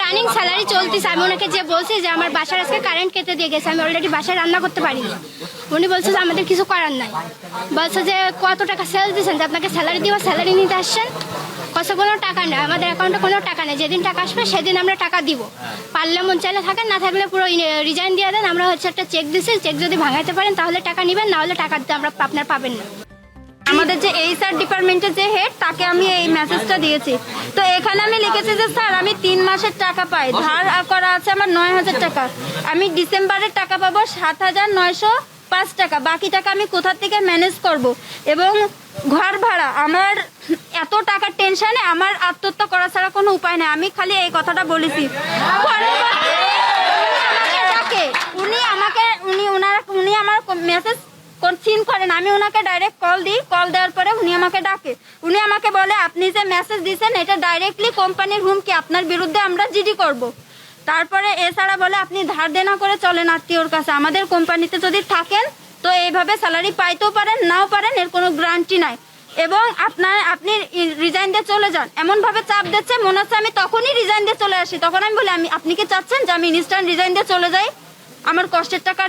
Running salary চলতেছে। আমি ওনাকে যে বলছি যে আমার বাসার আজকে কারেন্ট কেটে দিয়ে গেছে, আমি অলরেডি বাসায় রান্না করতে পারিনি। উনি বলছে যে আমাদের কিছু করার নাই। বলছে যে কত টাকা স্যালারি দিয়েছেন, যে আপনাকে স্যালারি দিব, স্যালারি নিতে আসছেন। কত কোনো টাকা নেই, আমাদের অ্যাকাউন্টে কোনো টাকা নেই। যেদিন টাকা আসবে সেদিন আমরা টাকা দিব। পারলে মন চাইলে থাকেন, না থাকলে পুরো রিজাইন দিয়ে দেন। আমরা হচ্ছে একটা চেক দিছি, চেক যদি ভাঙাইতে পারেন তাহলে টাকা নেবেন, না হলে টাকা দিতে আমরা আপনার পাবেন না। আমাদের যে এইচআর ডিপার্টমেন্টের যে হেড, তাকে আমি এই মেসেজটা দিয়েছি। তো এখানে আমি লিখেছি যে স্যার আমি 3 মাসের টাকা পাই, ধার করা আছে আমার 9,000 টাকা। আমি ডিসেম্বরের টাকা পাবো 7,905 টাকা। বাকি টাকা আমি কোথা থেকে ম্যানেজ করব? এবং ঘর ভাড়া, আমার এত টাকার টেনশনে আমার আত্মহত্যা করা ছাড়া কোনো উপায় নেই। আমি খালি এই কথাটা বলেছি। উনি আমার মেসেজ সিন করেন, আমি ওনাকে ডাইরেক্ট কল দিই। কল দেওয়ার পরে উনি আমাকে ডাকে। উনি আমাকে বলে আপনি যে মেসেজ দিয়েছেন এটা ডাইরেক্টলি কোম্পানির হুমকি, আপনার বিরুদ্ধে আমরা জিডি করব। তারপরে এছাড়া বলে আপনি ধার দেনা করে চলেন আত্মীয়র কাছে, আমাদের কোম্পানিতে যদি থাকেন তো এইভাবে স্যালারি পাইতেও পারেন, নাও পারেন, এর কোনো গ্যারান্টি নাই। এবং আপনি রিজাইন দিয়ে চলে যান, এমন ভাবে চাপ দিচ্ছে মনে হচ্ছে আমি তখনই রিজাইন দিয়ে চলে আসি। তখন আমি বলি আপনি কি চাচ্ছেন যে আমি ইনস্ট্যান্ট রিজাইন দিয়ে চলে যাই? আমার কষ্টের টাকা